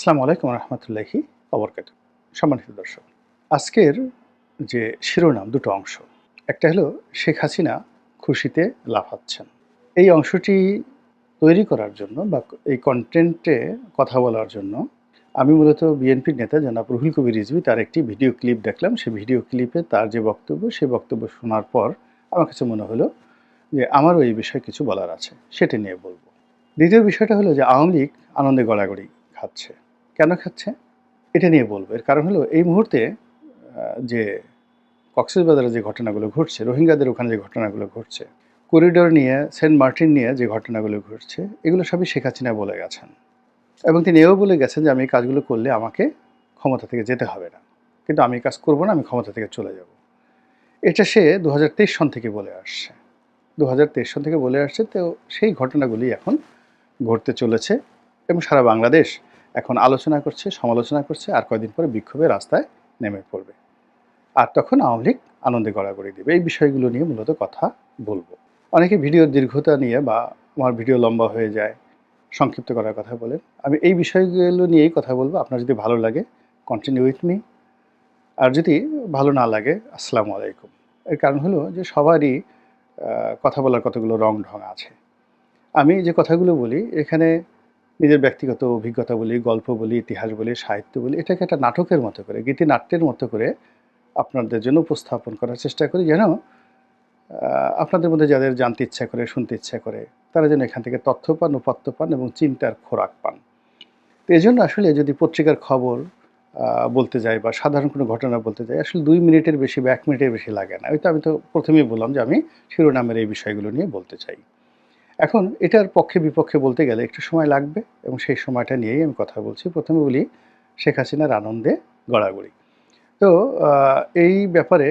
আসসালামু আলাইকুম রহমতুল্লাহি অবরকাত। সম্মানিত দর্শক, আজকের যে শিরোনাম দুটো অংশ, একটা হলো শেখ হাসিনা খুশিতে লাফাচ্ছেন। এই অংশটি তৈরি করার জন্য বা এই কন্টেন্টে কথা বলার জন্য আমি মূলত বিএনপির নেতা জনাব রুহুল কবির রিজভী তার একটি ভিডিও ক্লিপ দেখলাম। সেই ভিডিও ক্লিপে তার যে বক্তব্য, সেই বক্তব্য শোনার পর আমার কাছে মনে হলো যে আমারও এই বিষয়ে কিছু বলার আছে, সেটা নিয়ে বলব। দ্বিতীয় বিষয়টা হলো যে আওয়ামী লীগ আনন্দে গড়াগড়ি খাচ্ছে। কেন খাচ্ছে? এটা নিয়ে বলব। এর কারণ হলো এই মুহূর্তে যে কক্সবাজারে যে ঘটনাগুলো ঘটছে, রোহিঙ্গাদের ওখানে যে ঘটনাগুলো ঘটছে, করিডোর নিয়ে, সেন্ট মার্টিন নিয়ে যে ঘটনাগুলো ঘটছে, এগুলো সবই শেখ হাসিনা বলে গেছেন। এবং তিনি এও বলে গেছেন যে আমি এই কাজগুলো করলে আমাকে ক্ষমতা থেকে যেতে হবে না। কিন্তু আমি এই কাজ করব না, আমি ক্ষমতা থেকে চলে যাব। এটা সে ২০২৩ সন থেকে বলে আসছে। ২০২৩ সন থেকে বলে আসছে, তো সেই ঘটনাগুলি এখন ঘটতে চলেছে এবং সারা বাংলাদেশ এখন আলোচনা করছে, সমালোচনা করছে, আর কয়দিন পরে বিক্ষোভের রাস্তায় নেমে পড়বে। আর তখন আওয়ামী লীগ আনন্দে গড়াগড়ি দেবে। এই বিষয়গুলো নিয়ে মূলত কথা বলবো। অনেকে ভিডিওর দীর্ঘতা নিয়ে বা আমার ভিডিও লম্বা হয়ে যায়, সংক্ষিপ্ত করার কথা বলেন। আমি এই বিষয়গুলো নিয়েই কথা বলবো। আপনার যদি ভালো লাগে কন্টিনিউ উইথ মি, আর যদি ভালো না লাগে আসসালামু আলাইকুম। এর কারণ হলো যে সবারই কথা বলার কতগুলো রং ঢং আছে। আমি যে কথাগুলো বলি এখানে নিজের ব্যক্তিগত অভিজ্ঞতা বলি, গল্প বলি, ইতিহাস বলি, সাহিত্য বলি, এটাকে একটা নাটকের মতো করে, গীতিনাট্যের মতো করে আপনাদের জন্য উপস্থাপন করার চেষ্টা করি, যেন আপনাদের মধ্যে যাদের জানতে ইচ্ছা করে, শুনতে ইচ্ছা করে, তারা যেন এখান থেকে তথ্য পান, উপাত্ত পান এবং চিন্তার খোরাক পান। তো এজন্য আসলে যদি পত্রিকার খবর বলতে যাই বা সাধারণ কোনো ঘটনা বলতে যাই, আসলে ২ মিনিটের বেশি বা ১ মিনিটের বেশি লাগে না। আমি তো প্রথমেই বললাম যে আমি শিরোনামের এই বিষয়গুলো নিয়ে বলতে চাই। এখন এটার পক্ষে বিপক্ষে বলতে গেলে একটু সময় লাগবে এবং সেই সময়টা নিয়েই আমি কথা বলছি। প্রথমে বলি শেখ হাসিনার আনন্দে গড়াগড়ি। তো এই ব্যাপারে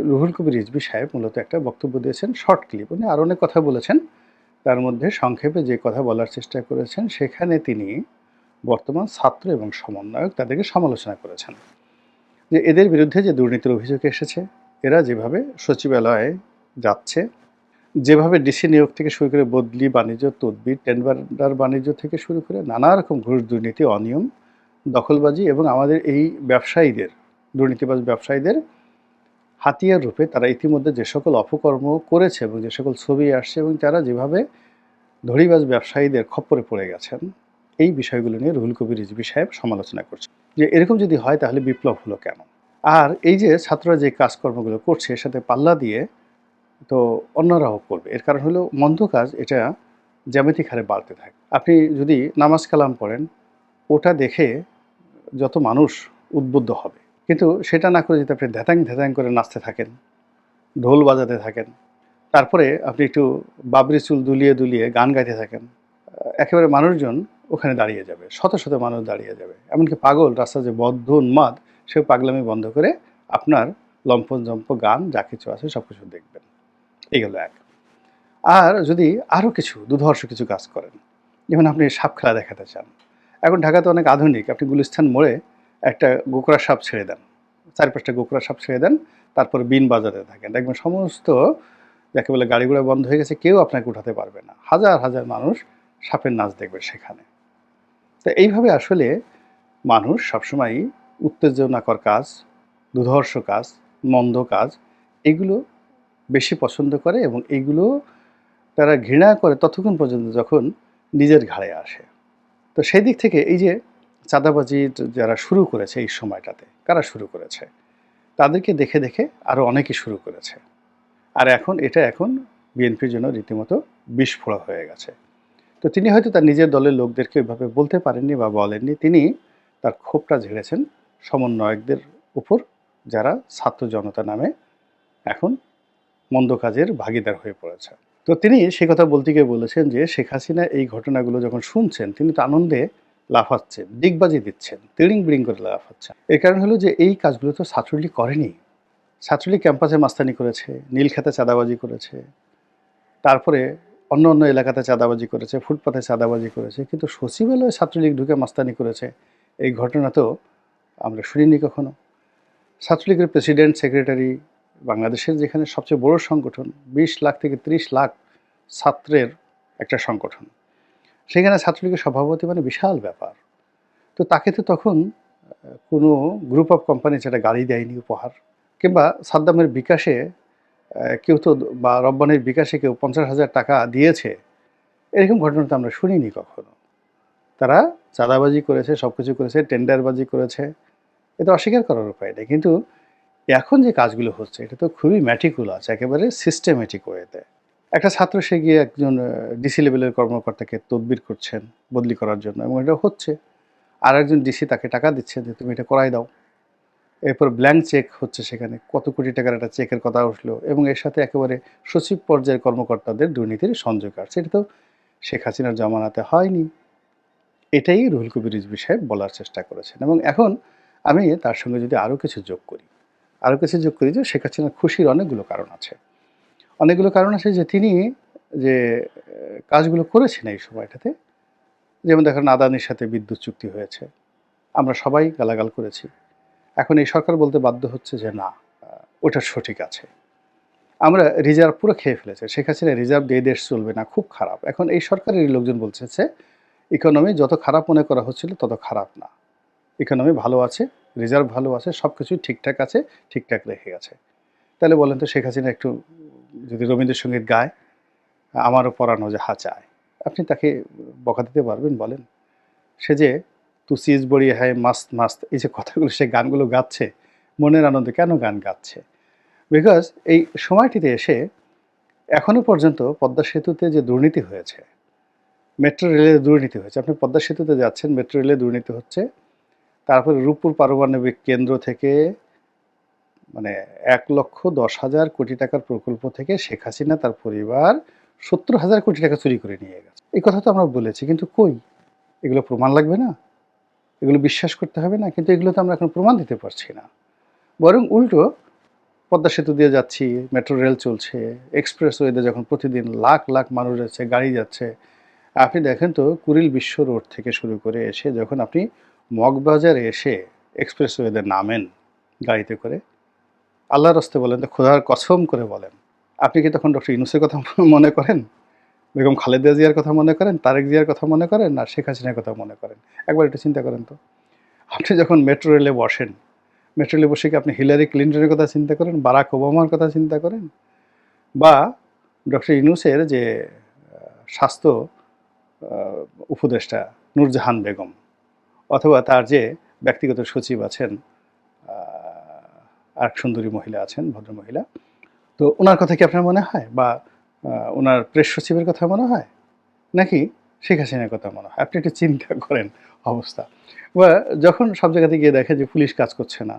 রুহুল কবির রিজভী সাহেব মূলত একটা বক্তব্য দিয়েছেন, শর্ট ক্লিপ। উনি আরও অনেক কথা বলেছেন। তার মধ্যে সংক্ষেপে যে কথা বলার চেষ্টা করেছেন, সেখানে তিনি বর্তমান ছাত্র এবং সমন্বয়ক তাদেরকে সমালোচনা করেছেন। যে এদের বিরুদ্ধে যে দুর্নীতির অভিযোগ এসেছে, এরা যেভাবে সচিবালয়ে যাচ্ছে, যেভাবে ডিসি নিয়োগ থেকে শুরু করে বদলি, বাণিজ্য, তদবির, টেন্ডার বাণিজ্য থেকে শুরু করে নানা রকম ঘুষ, দুর্নীতি, অনিয়ম, দখলবাজি এবং আমাদের এই ব্যবসায়ীদের, দুর্নীতিবাজ ব্যবসায়ীদের হাতিয়ার রূপে তারা ইতিমধ্যে যে সকল অপকর্ম করেছে এবং যে সকল ছবি আসছে এবং তারা যেভাবে ধড়িবাজ ব্যবসায়ীদের খপ্পরে পড়ে গেছেন, এই বিষয়গুলো নিয়ে রুহুল কবির রিজভী সাহেব সমালোচনা করছেন যে এরকম যদি হয় তাহলে বিপ্লব হলো কেন। আর এই যে ছাত্ররা যে কাজকর্মগুলো করছে এর সাথে পাল্লা দিয়ে তো অন্যরাও করবে। এর কারণ হলো মন্দ কাজ এটা জ্যামিতিক হারে বাড়তে থাকে। আপনি যদি নামাজ কালাম পড়েন, ওটা দেখে যত মানুষ উদ্বুদ্ধ হবে, কিন্তু সেটা না করে যদি আপনি ধ্যাতাং ধ্যাতাং করে নাচতে থাকেন, ঢোল বাজাতে থাকেন, তারপরে আপনি একটু বাবরি চুল দুলিয়ে দুলিয়ে গান গাইতে থাকেন, একেবারে মানুষজন ওখানে দাঁড়িয়ে যাবে, শত শত মানুষ দাঁড়িয়ে যাবে। এমনকি পাগল রাস্তা যে বদ্ধ উন্মাদ, সে পাগলামি বন্ধ করে আপনার লম্পন জম্প গান যা কিছু আছে সব কিছু দেখবেন। এই গেল এক। আর যদি আরও কিছু দুধর্ষ কিছু কাজ করেন, যেমন আপনি সাপ খেলা দেখাতে চান, এখন ঢাকাতে অনেক আধুনিক, আপনি গুলিস্তান মোড়ে একটা গোকরা সাপ ছেড়ে দেন, ৪-৫টা গোকরা সাপ ছেড়ে দেন, তারপর বিন বাজাতে থাকেন, দেখবেন সমস্ত যাকে বলে গাড়ি ঘোড়া বন্ধ হয়ে গেছে, কেউ আপনাকে উঠাতে পারবে না, হাজার হাজার মানুষ সাপের নাচ দেখবে সেখানে। তো এইভাবে আসলে মানুষ সবসময়ই উত্তেজনাকর কাজ, দুধর্ষ কাজ, মন্দ কাজ, এগুলো বেশি পছন্দ করে এবং এইগুলো তারা ঘৃণা করে ততক্ষণ পর্যন্ত যখন নিজের ঘাড়ে আসে। তো সেই দিক থেকে এই যে চাঁদাবাজি যারা শুরু করেছে এই সময়টাতে, কারা শুরু করেছে? তাদেরকে দেখে দেখে আরও অনেকে শুরু করেছে। আর এখন বিএনপির জন্য রীতিমতো বিস্ফোরক হয়ে গেছে। তো তিনি হয়তো তার নিজের দলের লোকদেরকে এভাবে বলতে পারেননি বা বলেননি। তিনি তার ক্ষোভটা ঝেড়েছেন সমন্বয়কদের উপর, যারা ছাত্র জনতা নামে এখন মন্দ কাজের ভাগীদার হয়ে পড়েছে। তো তিনি সে কথা বলতে গিয়ে বলেছেন যে শেখ হাসিনা এই ঘটনাগুলো যখন শুনছেন, তিনি তো আনন্দে লাফাচ্ছেন, ডিগবাজি দিচ্ছেন, তিড়িং বিড়িং করে লাফাচ্ছেন। এর কারণ হলো যে এই কাজগুলো তো ছাত্রলীগ করেনি। ছাত্রলীগ ক্যাম্পাসে মাস্তানি করেছে, নীলক্ষেতে চাঁদাবাজি করেছে, তারপরে অন্য অন্য এলাকাতে চাঁদাবাজি করেছে, ফুটপাতে চাঁদাবাজি করেছে, কিন্তু সচিবালয়ে ছাত্রলীগ ঢুকে মাস্তানি করেছে, এই ঘটনা তো আমরা শুনিনি কখনো। ছাত্রলীগের প্রেসিডেন্ট, সেক্রেটারি, বাংলাদেশের যেখানে সবচেয়ে বড় সংগঠন, ২০ লাখ থেকে ৩০ লাখ ছাত্রের একটা সংগঠন, সেখানে ছাত্রলীগের সভাপতি মানে বিশাল ব্যাপার। তো তাকে তো তখন কোনো গ্রুপ অফ কোম্পানি সেটা গাড়ি দেয়নি উপহার, কিংবা সাদ্দামের বিকাশে কেউ তো, বা রব্বানির বিকাশে কেউ 50,000 টাকা দিয়েছে, এরকম ঘটনা তো আমরা শুনিনি কখনো। তারা চাঁদাবাজি করেছে, সব কিছু করেছে, টেন্ডারবাজি করেছে, এটা অস্বীকার করার উপায় নেই। কিন্তু এখন যে কাজগুলো হচ্ছে এটা তো খুবই ম্যাটিকুলাস, একেবারে সিস্টেমেটিক ওয়েতে। একটা ছাত্র সে গিয়ে একজন ডিসি লেভেলের কর্মকর্তাকে তদবির করছেন বদলি করার জন্য, এবং এটা হচ্ছে। আর একজন ডিসি তাকে টাকা দিচ্ছে যে তুমি এটা করাই দাও। এরপর ব্ল্যাঙ্ক চেক হচ্ছে, সেখানে কত কোটি টাকার একটা চেকের কথা উঠলো, এবং এর সাথে একেবারে সচিব পর্যায়ের কর্মকর্তাদের দুর্নীতির সংযোগ আছে। এটা তো শেখ হাসিনার জমানাতে হয়নি। এটাই রুহুল কবির রিজভী সাহেব বলার চেষ্টা করেছেন। এবং এখন আমি তার সঙ্গে যদি আরও কিছু যোগ করি, যে শেখ হাসিনার খুশির অনেকগুলো কারণ আছে। অনেকগুলো কারণ আছে যে তিনি যে কাজগুলো করেছেন এই সময়টাতে, যেমন দেখেন আদানির সাথে বিদ্যুৎ চুক্তি হয়েছে, আমরা সবাই গালাগাল করেছি। এখন এই সরকার বলতে বাধ্য হচ্ছে যে না, ওটা সঠিক আছে। আমরা রিজার্ভ পুরো খেয়ে ফেলেছে, শেখ হাসিনা রিজার্ভ দিয়ে দেশ চলবে না, খুব খারাপ। এখন এই সরকারের লোকজন বলছে ইকোনমি যত খারাপ মনে করা হচ্ছিল তত খারাপ না, ইকোনমি ভালো আছে, রিজার্ভ ভালো আছে, সব কিছুই ঠিকঠাক আছে, ঠিকঠাক রেখে গেছে। তাহলে বলেন তো শেখ হাসিনা একটু যদি রবীন্দ্রসঙ্গীত গায়, আমারও পরানো যে হাঁচায়, আপনি তাকে বকা দিতে পারবেন বলেন? সে যে তু চিজ বড়ি হায় মাস্ত মাস্ত, এই যে কথাগুলো সে গানগুলো গাচ্ছে মনের আনন্দে, কেন গান গাচ্ছে? বিকজ এই সময়টিতে এসে এখনও পর্যন্ত পদ্মা সেতুতে যে দুর্নীতি হয়েছে, মেট্রো রেলের দুর্নীতি হয়েছে, আপনি পদ্মা সেতুতে যাচ্ছেন, মেট্রো রেলে দুর্নীতি হচ্ছে, তারপরে রূপপুর পারমাণবিক কেন্দ্র থেকে মানে 1,10,000 কোটি টাকার প্রকল্প থেকে শেখ হাসিনা তার পরিবার 70,000 কোটি টাকা চুরি করে নিয়ে গেছে। এই কথা তো আমরা বলেছি, কিন্তু কই? এগুলো প্রমাণ লাগবে না? এগুলো বিশ্বাস করতে হবে না? কিন্তু এগুলো তো আমরা এখন প্রমাণ দিতে পারছি না। বরং উল্টো পদ্মা সেতু দিয়ে যাচ্ছি, মেট্রো রেল চলছে, এক্সপ্রেসওয়েতে যখন প্রতিদিন লাখ লাখ মানুষ যাচ্ছে, গাড়ি যাচ্ছে। আপনি দেখেন তো কুড়িল বিশ্ব রোড থেকে শুরু করে এসে যখন আপনি মগবাজারে এসে এক্সপ্রেসওয়েতে নামেন গাড়িতে করে, আল্লাহর রাস্তে বলেন তো, খোদার কসম করে বলেন, আপনি কি তখন ডক্টর ইউনূসের কথা মনে করেন, বেগম খালেদা জিয়ার কথা মনে করেন, তারেক জিয়ার কথা মনে করেন, না শেখ হাসিনার কথা মনে করেন? একবার একটু চিন্তা করেন তো। আপনি যখন মেট্রো রেলে বসেন, মেট্রো রেলে বসে কি আপনি হিলারি ক্লিন্টনের কথা চিন্তা করেন, বারাক ওবামার কথা চিন্তা করেন, বা ডক্টর ইউনূসের যে স্বাস্থ্য উপদেষ্টা নূরজাহান বেগম, অথবা তার যে ব্যক্তিগত সচিব আছেন, আর সুন্দরী মহিলা আছেন, ভদ্রমহিলা, তো ওনার কথা কি আপনার মনে হয়, বা ওনার প্রেস সচিবের কথা মনে হয়, নাকি শেখ হাসিনার কথা মনে হয়? আপনি একটু চিন্তা করেন অবস্থা। বা যখন সব জায়গাতে গিয়ে দেখে যে পুলিশ কাজ করছে না,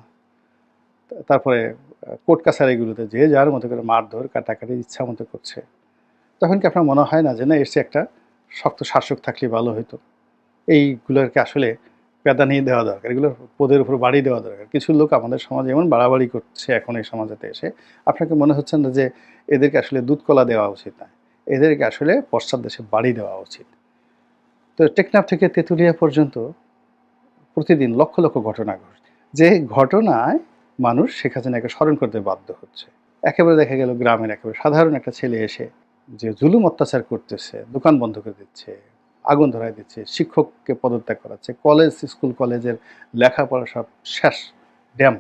তারপরে কোর্ট কাছারিগুলোতে যে যার মতো করে মারধর কাটাকাটি ইচ্ছা মতো করছে, তখন কি আপনার মনে হয় না যে না, এসে একটা শক্ত শাসক থাকলে ভালো হতো? এইগুলোকে আসলে প্যাদানি দেওয়া দরকার, এগুলো পদের উপর বাড়ি দেওয়া দরকার। কিছু লোক আমাদের সমাজে এমন বাড়াবাড়ি করছে এখন এই সমাজেতে এসে, আপনাকে মনে হচ্ছে না যে এদেরকে আসলে দুধ কলা দেওয়া উচিত না, এদেরকে আসলে পশ্চাৎ দেশে বাড়ি দেওয়া উচিত? তো টেকনাফ থেকে তেঁতুলিয়া পর্যন্ত প্রতিদিন লক্ষ লক্ষ ঘটনা ঘটছে, যে ঘটনায় মানুষ শেখ হাসিনাকে স্মরণ করতে বাধ্য হচ্ছে। একেবারে দেখা গেল গ্রামের একেবারে সাধারণ একটা ছেলে এসে যে জুলুম অত্যাচার করতেছে, দোকান বন্ধ করে দিচ্ছে, আগুন ধরায় দিচ্ছে, শিক্ষককে পদত্যাগ করাচ্ছে, কলেজ স্কুল কলেজের লেখাপড়া সব শেষ, ড্যাম,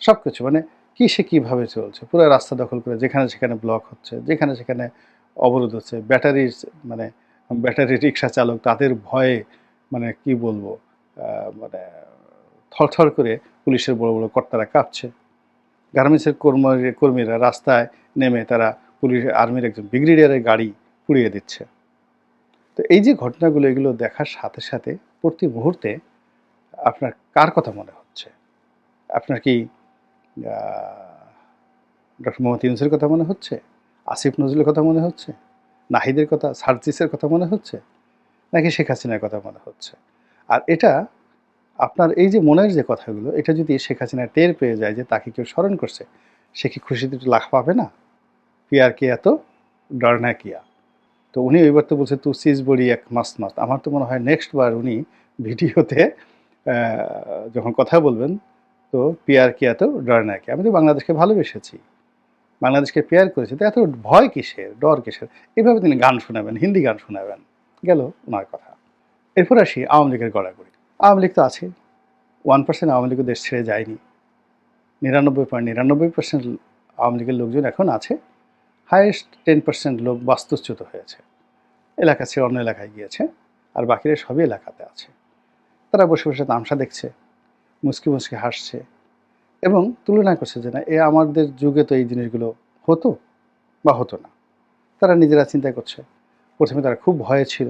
সব কিছু, মানে কি সে কীভাবে চলছে, পুরো রাস্তা দখল করে যেখানে সেখানে ব্লক হচ্ছে, যেখানে সেখানে অবরোধ হচ্ছে, মানে ব্যাটারি রিক্সা চালক তাদের ভয়ে, মানে কি বলবো, মানে থরথর করে পুলিশের বড় বড় কর্তারা কাঁপছে, গার্মেন্টসের কর্মীরা রাস্তায় নেমে তারা পুলিশ আর্মির একজন ব্রিগেডিয়ারের গাড়ি পুড়িয়ে দিচ্ছে। তো এই যে ঘটনাগুলো, এগুলো দেখার সাথে সাথে প্রতি মুহূর্তে আপনার কার কথা মনে হচ্ছে? আপনার কি ডক্টর মোহাম্মদ ইউনূসের কথা মনে হচ্ছে, আসিফ নজরুলের কথা মনে হচ্ছে, নাহিদের কথা, সার্জিসের কথা মনে হচ্ছে, নাকি শেখ হাসিনার কথা মনে হচ্ছে? আর এটা আপনার এই যে মনের যে কথাগুলো, এটা যদি শেখ হাসিনা টের পেয়ে যায় যে তাকে কেউ স্মরণ করছে, সে কি খুশিতে একটু লাখ পাবে না? পিয়ার কে এত ডরনা কিয়া। তো উনি ওইবার তো বলছে তু সিজ বড়ি এক মাস্ত মাস্ত। আমার তো মনে হয় নেক্সট বার উনি ভিডিওতে যখন কথা বলবেন, তো পিয়ার কে এত ডরনা কিয়া, আমি তো বাংলাদেশকে ভালোবেসেছি, বাংলাদেশকে পেয়ার করেছি, তো এত ভয় কিসের, ডর কিসের? এভাবে তিনি গান শোনাবেন, হিন্দি গান শোনাবেন, গেল ওনার কথা। এরপর আসি আওয়ামী লীগের গড়াগড়ি। আওয়ামী লীগ তো আছে, 1% আওয়ামী লীগও দেশ ছেড়ে যায়নি, 99.99% আওয়ামী লীগের লোকজন এখন আছে, হাইয়েস্ট 10% লোক বাস্তুচ্যুত হয়েছে, এলাকা ছেড়ে অন্য এলাকায় গিয়েছে, আর বাকিরা সবই এলাকাতে আছে। তারা বসে বসে তামাশা দেখছে, মুচকি মুচকি হাসছে এবং তুলনা করছে যে না আমাদের যুগে তো এই জিনিসগুলো হতো বা হতো না। তারা নিজেরা চিন্তা করছে। প্রথমে তারা খুব ভয়ে ছিল,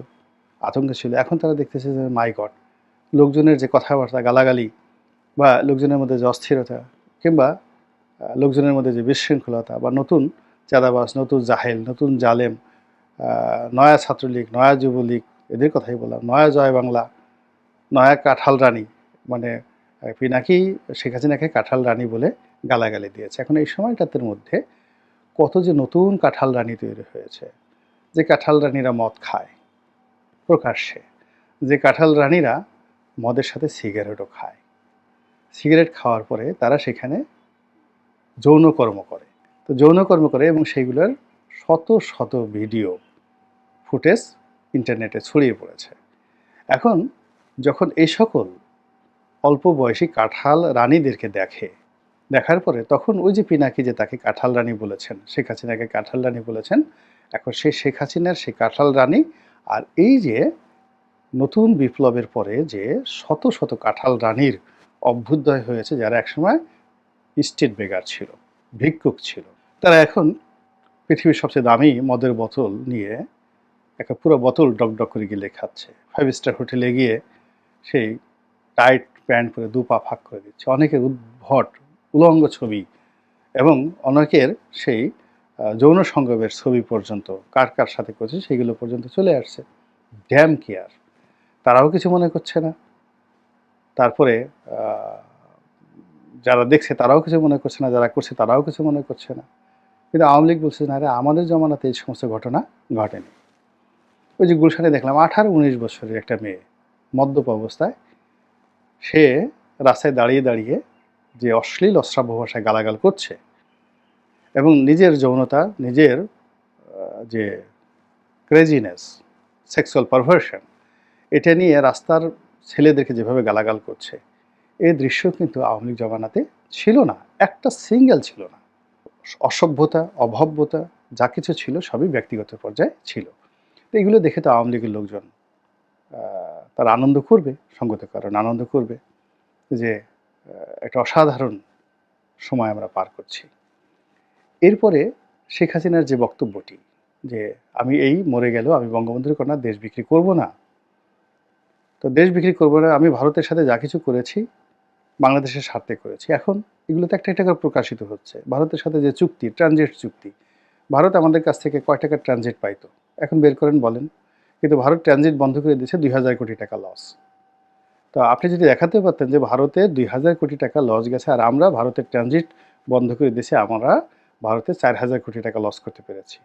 আতঙ্কে ছিল, এখন তারা দেখতেছে যে মাই গড, লোকজনের যে কথাবার্তা, গালাগালি বা লোকজনের মধ্যে যে অস্থিরতা কিংবা লোকজনের মধ্যে যে বিশৃঙ্খলতা বা নতুন চাঁদাবাজ, নতুন জাহেল, নতুন জালেম, নয়া ছাত্রলীগ, নয়া যুবলীগ, এদের কথাই বললাম, নয়া জয় বাংলা, নয়া কাঁঠাল রানী, মানে পিনাকি শেখ হাসিনাকে কাঁঠাল রানী বলে গালাগালি দিয়েছে। এখন এই সময়টাতের মধ্যে কত যে নতুন কাঁঠাল রানী তৈরি হয়েছে, যে কাঁঠাল রানীরা মদ খায় প্রকাশ্যে, যে কাঁঠাল রানীরা মদের সাথে সিগারেটও খায়, সিগারেট খাওয়ার পরে তারা সেখানে যৌনকর্ম করে। তো যৌনকর্ম করে এবং সেইগুলোর শত শত ভিডিও ফুটেজ ইন্টারনেটে ছড়িয়ে পড়েছে। এখন যখন এই সকল অল্প বয়সী কাঁঠাল রানীদেরকে দেখার পরে তখন ওই যে পিনাকি যে তাকে কাঁঠাল রানী বলেছেন, শেখ হাসিনাকে কাঁঠাল রানী বলেছেন, এখন সেই শেখ হাসিনার সেই কাঁঠাল রানী আর এই যে নতুন বিপ্লবের পরে যে শত শত কাঁঠাল রানীর অভ্যুদয় হয়েছে, যারা একসময় স্টেট বেগার ছিল, ভিক্ষুক ছিল, তারা এখন পৃথিবীর সবচেয়ে দামি মদের বোতল নিয়ে একটা পুরো বোতল ডকডক করে গিলে খাচ্ছে, 5 স্টার হোটেলে গিয়ে সেই টাইট প্যান্ট পরে 2 পা ফাঁক করে দিচ্ছে, অনেকের উদ্ভট উলঙ্গ ছবি এবং অনেকের সেই যৌন সঙ্গমের ছবি পর্যন্ত কার কার সাথে করছে সেগুলো পর্যন্ত চলে আসছে। ড্যাম কেয়ার, তারাও কিছু মনে করছে না। তারপরে যারা দেখছে তারাও কিছু মনে করছে না, যারা করছে তারাও কিছু মনে করছে না। কিন্তু আওয়ামী লীগ বলছে না রে, আমাদের জমানাতে এই সমস্ত ঘটনা ঘটেনি। ওই যে গুলশানে দেখলাম 18-19 বছরের একটা মেয়ে মদ্যপ অবস্থায় সে রাস্তায় দাঁড়িয়ে দাঁড়িয়ে যে অশ্লীল অশ্রাব্য ভাষায় গালাগাল করছে এবং নিজের যৌনতা, নিজের যে ক্রেজিনেস, সেক্সুয়াল পারভার্সন, এটা নিয়ে রাস্তার ছেলেদেরকে যেভাবে গালাগাল করছে, এই দৃশ্য কিন্তু আওয়ামী লীগ জমানাতে ছিল না, একটা সিঙ্গেল ছিল না। অসভ্যতা, অভব্যতা যা কিছু ছিল সবই ব্যক্তিগত পর্যায়ে ছিল। তো এগুলো দেখে তো আওয়ামী লীগের লোকজন তারা আনন্দ করবে, সঙ্গত কারণ আনন্দ করবে যে একটা অসাধারণ সময় আমরা পার করছি। এরপরে শেখ হাসিনার যে বক্তব্যটি যে আমি এই মরে গেল আমি বঙ্গবন্ধুর কন্যা দেশ বিক্রি করব না, তো দেশ বিক্রি করব না, আমি ভারতের সাথে যা কিছু করেছি বাংলাদেশের স্বার্থে করেছি। এখন এগুলো তো একটা একটা করে প্রকাশিত হচ্ছে। ভারতের সাথে যে চুক্তি, ট্রানজিট চুক্তি, ভারত আমাদের কাছ থেকে কয় টাকার ট্রানজিট পাইতো এখন বের করেন বলেন। কিন্তু ভারত ট্রানজিট বন্ধ করে দিয়েছে 2000 কোটি টাকা লস। তো আপনি যদি দেখাতে পারতেন যে ভারতে 2000 কোটি টাকা লস গেছে আর আমরা ভারতের ট্রানজিট বন্ধ করে দিয়েছি, আমরা ভারতে 4000 কোটি টাকা লস করতে পেরেছি,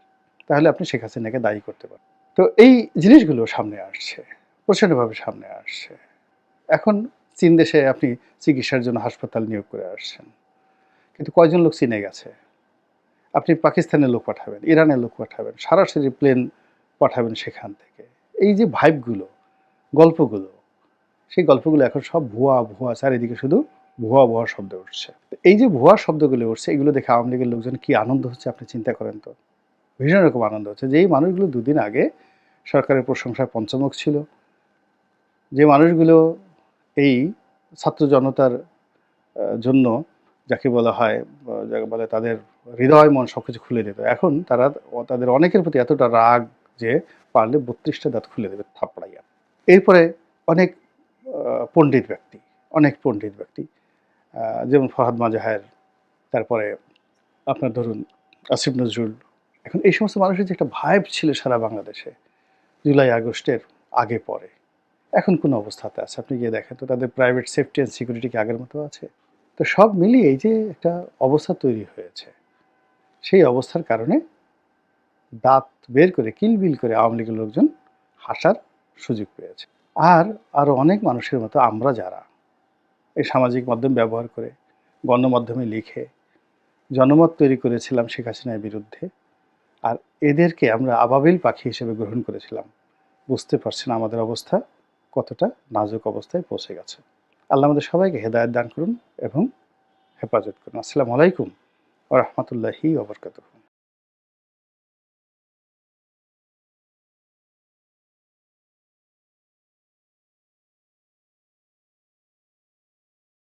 তাহলে আপনি শেখ হাসিনাকে দায়ী করতে পারেন। তো এই জিনিসগুলো সামনে আসছে, প্রচণ্ডভাবে সামনে আসছে। এখন চীন দেশে আপনি চিকিৎসার জন্য হাসপাতাল নিয়োগ করে আসছেন, কিন্তু কয়জন লোক চীনে গেছে? আপনি পাকিস্তানের লোক পাঠাবেন, ইরানের লোক পাঠাবেন, সরাসরি প্লেন পাঠাবেন সেখান থেকে। এই যে ভাইবগুলো, গল্পগুলো, সেই গল্পগুলো এখন সব ভুয়া ভুয়া, চারিদিকে শুধু ভুয়া ভুয়া শব্দ উঠছে। এই যে ভুয়া শব্দগুলো উঠছে, এগুলো দেখে আওয়ামী লীগের লোকজন কি আনন্দ হচ্ছে আপনি চিন্তা করেন তো। ভীষণ রকম আনন্দ হচ্ছে যে এই মানুষগুলো দুদিন আগে সরকারের প্রশংসায় পঞ্চমুখ ছিল, যে মানুষগুলো এই ছাত্র জনতার জন্য যাকে বলা হয়, যাকে বলে তাদের হৃদয় মন সব কিছু খুলে দিত, এখন তারা তাদের অনেকের প্রতি এতটা রাগ যে পারলে 32টা দাঁত খুলে দেবে থাপড়াইয়া। এরপরে অনেক পণ্ডিত ব্যক্তি, অনেক পণ্ডিত ব্যক্তি যেমন ফরহাদ মাজাহের, তারপরে আপনার ধরুন আসিফ নজরুল, এখন এই সমস্ত মানুষের যে একটা ভাইব ছিল সারা বাংলাদেশে জুলাই আগস্টের আগে পরে, এখন কোন অবস্থাতে আছে আপনি গিয়ে দেখেন তো, তাদের প্রাইভেট সেফটি অ্যান্ড সিকিউরিটি কি আগের মতো আছে? তো সব মিলিয়ে এই যে একটা অবস্থা তৈরি হয়েছে, সেই অবস্থার কারণে দাঁত বের করে কিলবিল করে আওয়ামী লীগের লোকজন হাসার সুযোগ পেয়েছে। আর আরও অনেক মানুষের মতো আমরা যারা এই সামাজিক মাধ্যম ব্যবহার করে গণমাধ্যমে লিখে জনমত তৈরি করেছিলাম শেখ হাসিনার বিরুদ্ধে, আর এদেরকে আমরা আবাবিল পাখি হিসেবে গ্রহণ করেছিলাম, বুঝতে পারছি না আমাদের অবস্থা কতটা নাজুক অবস্থায় পৌঁছে গেছে। আল্লাহ আমাদের সবাইকে হেদায়েত দান করুন এবং হেফাজত করুন। আসসালামু আলাইকুম ওয়া রাহমাতুল্লাহি ওয়া বারাকাতুহু।